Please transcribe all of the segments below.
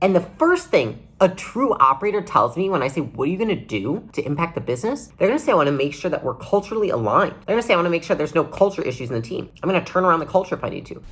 And the first thing a true operator tells me when I say, what are you going to do to impact the business? They're going to say, I want to make sure that we're culturally aligned. They're going to say, I want to make sure there's no culture issues in the team. I'm going to turn around the culture if I need to.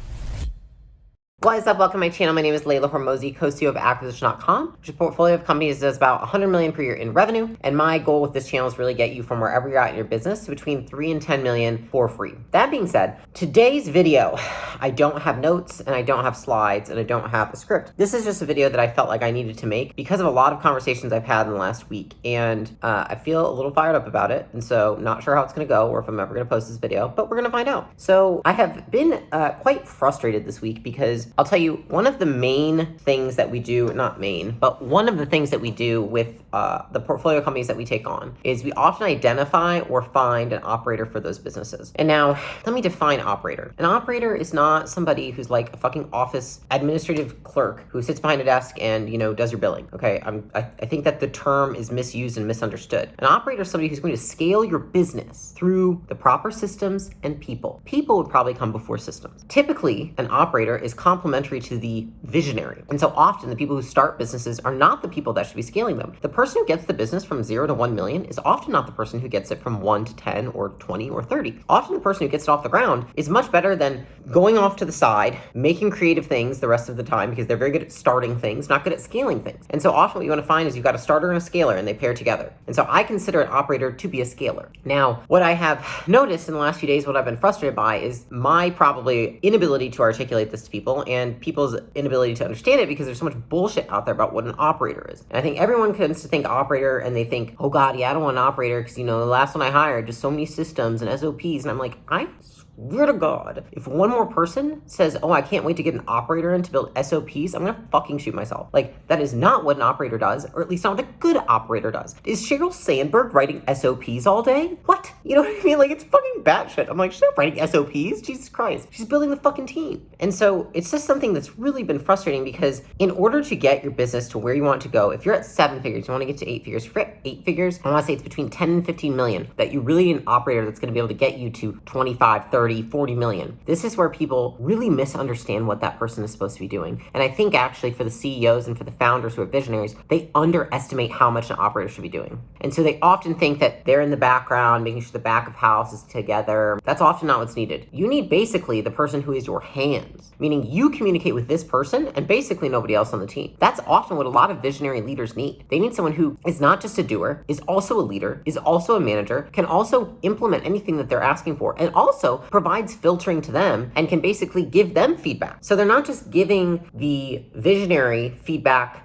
What is up? Welcome to my channel. My name is Layla Hormozi, co-CEO of Acquisition.com, which is a portfolio of companies that does about 100 million per year in revenue. And my goal with this channel is really get you from wherever you're at in your business to between 3 and 10 million for free. That being said, today's video, I don't have notes and I don't have slides and I don't have a script. This is just a video that I felt like I needed to make because of a lot of conversations I've had in the last week. And I feel a little fired up about it. And so not sure how it's going to go or if I'm ever going to post this video, but we're going to find out. So I have been quite frustrated this week because I'll tell you, one of the main things that we do, not main, but one of the things that we do with the portfolio companies that we take on is we often identify or find an operator for those businesses. And now let me define operator. An operator is not somebody who's like a fucking office administrative clerk who sits behind a desk and, you know, does your billing. Okay. I think that the term is misused and misunderstood. An operator is somebody who's going to scale your business through the proper systems and people. People would probably come before systems. Typically, an operator is complementary to the visionary. And so often the people who start businesses are not the people that should be scaling them. The person who gets the business from 0 to 1 million is often not the person who gets it from 1 to 10 or 20 or 30. Often the person who gets it off the ground is much better than going off to the side, making creative things the rest of the time because they're very good at starting things, not good at scaling things. And so often what you want to find is you've got a starter and a scaler and they pair together. And so I consider an operator to be a scaler. Now, what I have noticed in the last few days, what I've been frustrated by is my probably inability to articulate this to people and people's inability to understand it because there's so much bullshit out there about what an operator is. And I think everyone tends to think operator and they think, oh God, yeah, I don't want an operator because, you know, the last one I hired, just so many systems and SOPs. And I'm like, I swear to God, if one more person says, oh, I can't wait to get an operator in to build SOPs, I'm gonna fucking shoot myself. Like, that is not what an operator does, or at least not what a good operator does. Is Sheryl Sandberg writing SOPs all day? What? You know what I mean? Like, it's fucking batshit. I'm like, she's not writing SOPs. Jesus Christ. She's building the fucking team. And so it's just something that's really been frustrating because in order to get your business to where you want to go, if you're at 7 figures, you want to get to 8 figures. If you're at 8 figures, I want to say it's between 10 and 15 million that you really need an operator that's going to be able to get you to 25, 30, 40 million. This is where people really misunderstand what that person is supposed to be doing. And I think actually for the CEOs and for the founders who are visionaries, they underestimate how much an operator should be doing. And so they often think that they're in the background, making sure the back of house is together. That's often not what's needed. You need basically the person who is your hands, meaning you communicate with this person and basically nobody else on the team. That's often what a lot of visionary leaders need. They need someone who is not just a doer, is also a leader, is also a manager, can also implement anything that they're asking for, and also provides filtering to them and can basically give them feedback. So they're not just giving the visionary feedback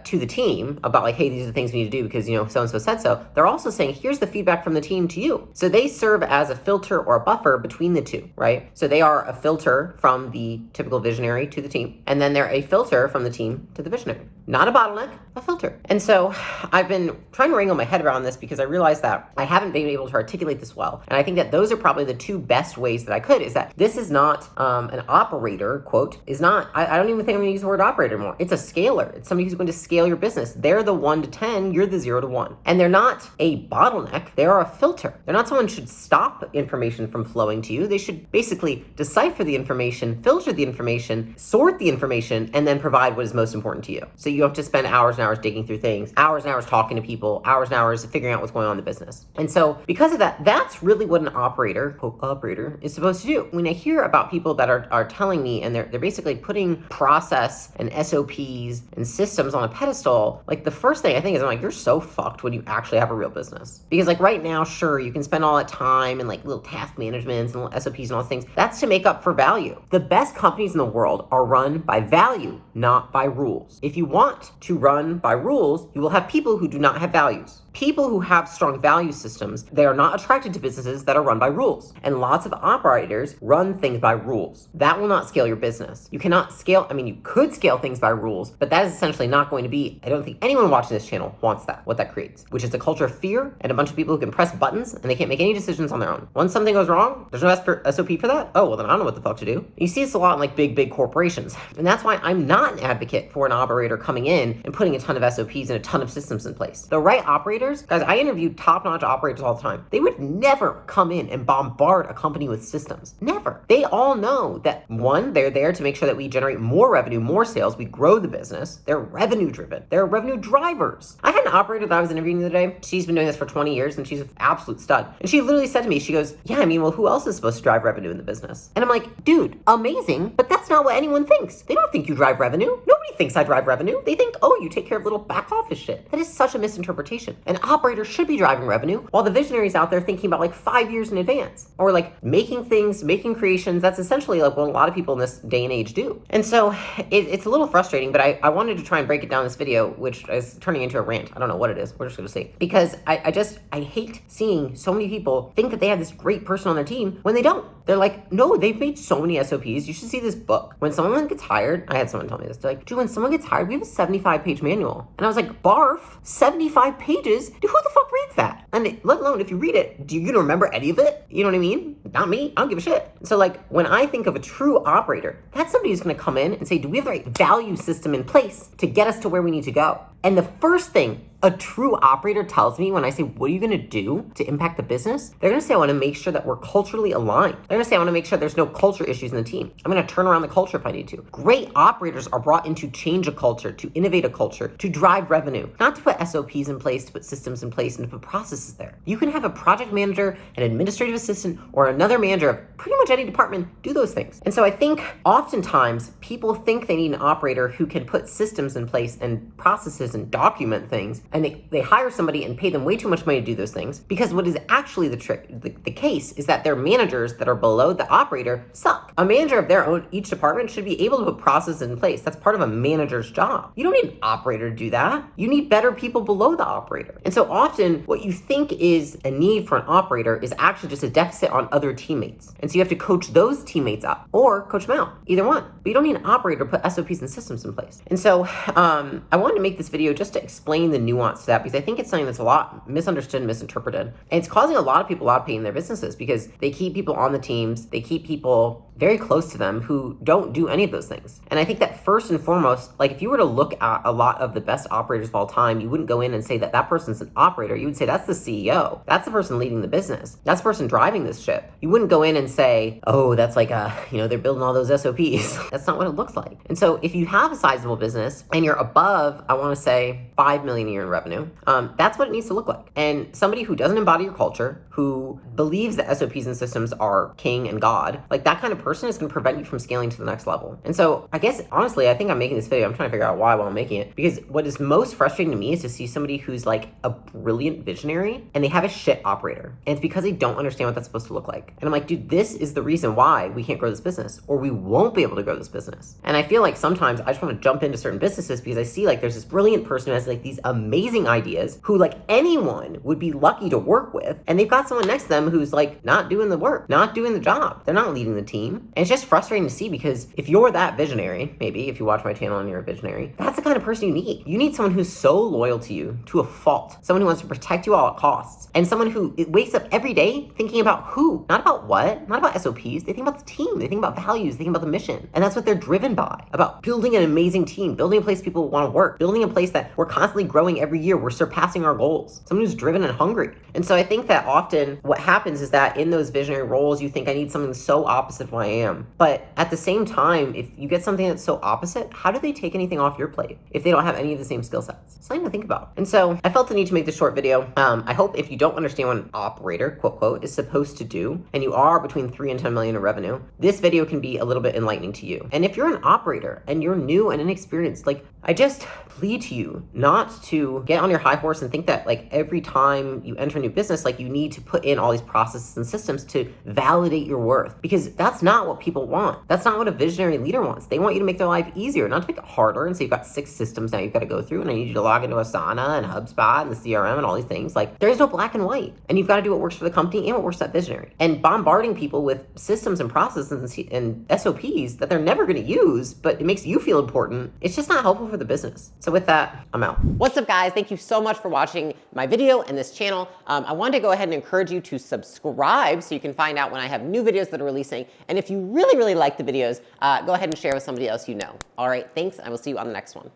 to the team about like, hey, these are the things we need to do because, you know, so-and-so said so. They're also saying, here's the feedback from the team to you. So they serve as a filter or a buffer between the two, right? So they are a filter from the typical visionary to the team. And then they're a filter from the team to the visionary. Not a bottleneck, a filter. And so I've been trying to wrangle my head around this because I realized that I haven't been able to articulate this well. And I think that those are probably the two best ways that I could, is that this is not an operator, quote, is not, I don't even think I'm gonna use the word operator anymore. It's a scaler. It's somebody who's going to scale your business. They're the 1 to 10, you're the 0 to 1. And they're not a bottleneck, they are a filter. They're not someone who should stop information from flowing to you. They should basically decipher the information, filter the information, sort the information, and then provide what is most important to you. So you have to spend hours and hours digging through things, hours and hours talking to people, hours and hours figuring out what's going on in the business. And so because of that, that's really what an operator, quote, operator, is supposed to do. When I hear about people that are telling me and they're basically putting process and SOPs and systems on a pedestal, like the first thing I think is I'm like, you're so fucked when you actually have a real business. Because like right now, sure, you can spend all that time and like little task managements and little SOPs and all those things. That's to make up for value. The best companies in the world are run by value, not by rules. If you want to run by rules, you will have people who do not have values. People who have strong value systems, they are not attracted to businesses that are run by rules. And lots of operators run things by rules. That will not scale your business. You cannot scale, I mean, you could scale things by rules, but that is essentially not going to be, I don't think anyone watching this channel wants that, what that creates, which is a culture of fear and a bunch of people who can press buttons and they can't make any decisions on their own. Once something goes wrong, there's no SOP for that. Oh, well then I don't know what the fuck to do. You see this a lot in like big corporations. And that's why I'm not an advocate for an operator coming in and putting a ton of SOPs and a ton of systems in place. The right operator operators, guys, I interview top-notch operators all the time. They would never come in and bombard a company with systems. Never. They all know that, one, they're there to make sure that we generate more revenue, more sales, we grow the business. They're revenue driven. They're revenue drivers. I had an operator that I was interviewing the other day. She's been doing this for 20 years and she's an absolute stud. And she literally said to me, she goes, yeah, I mean, well, who else is supposed to drive revenue in the business? And I'm like, dude, amazing, but that's not what anyone thinks. They don't think you drive revenue. Nobody thinks I drive revenue. They think, oh, you take care of little back office shit. That is such a misinterpretation. An operator should be driving revenue while the visionaries out there thinking about like 5 years in advance or like making things, making creations. That's essentially like what a lot of people in this day and age do. And so it's a little frustrating, but I wanted to try and break it down in this video, which is turning into a rant. I don't know what it is. We're just going to see. Because I hate seeing so many people think that they have this great person on their team when they don't. They're like, no, they've made so many SOPs. You should see this book. When someone gets hired, I had someone tell me this. They're like, dude, when someone gets hired, we have a 75-page manual. And I was like, barf, 75 pages? Dude, who the fuck reads that? And let alone if you read it, do you gonna remember any of it? You know what I mean? Not me. I don't give a shit. So like when I think of a true operator, that's somebody who's gonna come in and say, do we have the right value system in place to get us to where we need to go? And the first thing a true operator tells me when I say, what are you gonna do to impact the business? They're gonna say, I wanna make sure that we're culturally aligned. They're gonna say, I wanna make sure there's no culture issues in the team. I'm gonna turn around the culture if I need to. Great operators are brought in to change a culture, to innovate a culture, to drive revenue, not to put SOPs in place, to put systems in place, and to put processes there. You can have a project manager, an administrative assistant, or another manager of pretty much any department do those things. And so I think oftentimes people think they need an operator who can put systems in place and processes and document things, and they hire somebody and pay them way too much money to do those things, because what is actually the case is that their managers that are below the operator suck. A manager of their own, each department should be able to put processes in place. That's part of a manager's job. You don't need an operator to do that. You need better people below the operator. And so often what you think is a need for an operator is actually just a deficit on other teammates. And so you have to coach those teammates up or coach them out, either one. But you don't need an operator to put SOPs and systems in place. And so I wanted to make this video just to explain the nuance to that, because I think it's something that's a lot misunderstood and misinterpreted. And it's causing a lot of people a lot of pain in their businesses because they keep people on the teams, they keep people very close to them who don't do any of those things. And I think that first and foremost, like if you were to look at a lot of the best operators of all time, you wouldn't go in and say that that person's an operator. You would say that's the CEO. That's the person leading the business. That's the person driving this ship. You wouldn't go in and say, oh, that's like they're building all those SOPs. That's not what it looks like. And so if you have a sizable business and you're above, I want to say 5 million a year in revenue, that's what it needs to look like. And somebody who doesn't embody your culture, who believes that SOPs and systems are king and God, like that kind of person is going to prevent you from scaling to the next level. And so I guess, honestly, I think I'm making this video, I'm trying to figure out why while I'm making it, because what is most frustrating to me is to see somebody who's like a brilliant visionary and they have a shit operator. And it's because they don't understand what that's supposed to look like. And I'm like, dude, this is the reason why we can't grow this business, or we won't be able to grow this business. And I feel like sometimes I just want to jump into certain businesses because I see like there's this brilliant person who has like these amazing ideas who like anyone would be lucky to work with. And they've got someone next to them who's like not doing the work, not doing the job. They're not leading the team. And it's just frustrating to see, because if you're that visionary, maybe if you watch my channel and you're a visionary, that's the kind of person you need. You need someone who's so loyal to you to a fault, someone who wants to protect you all at costs, and someone who wakes up every day thinking about who, not about what, not about SOPs. They think about the team, they think about values, they think about the mission. And that's what they're driven by, about building an amazing team, building a place people want to work, building a place that we're constantly growing every year, we're surpassing our goals, someone who's driven and hungry. And so I think that often what happens is that in those visionary roles, you think I need something so opposite of who I am. But at the same time, if you get something that's so opposite, how do they take anything off your plate if they don't have any of the same skill sets? It's something to think about. And so I felt the need to make this short video. I hope if you don't understand what an operator, quote, quote, is supposed to do, and you are between 3 and 10 million in revenue, this video can be a little bit enlightening to you. And if you're an operator and you're new and inexperienced, like I just plead to you not to get on your high horse and think that like every time you enter a new business, like you need to put in all these processes and systems to validate your worth, because that's not what people want. That's not what a visionary leader wants. They want you to make their life easier, not to make it harder. And so you've got 6 systems now you've got to go through, and I need you to log into Asana and HubSpot and the CRM and all these things. Like there's no black and white, and you've got to do what works for the company and what works for that visionary. And bombarding people with systems and processes and SOPs that they're never going to use, but it makes you feel important, it's just not helpful for the business. So with that, I'm out. What's up, guys? Thank you so much for watching my video and this channel. I wanted to go ahead and encourage you to subscribe so you can find out when I have new videos that are releasing. And if you really, really like the videos, go ahead and share with somebody else you know. All right, thanks. I will see you on the next one.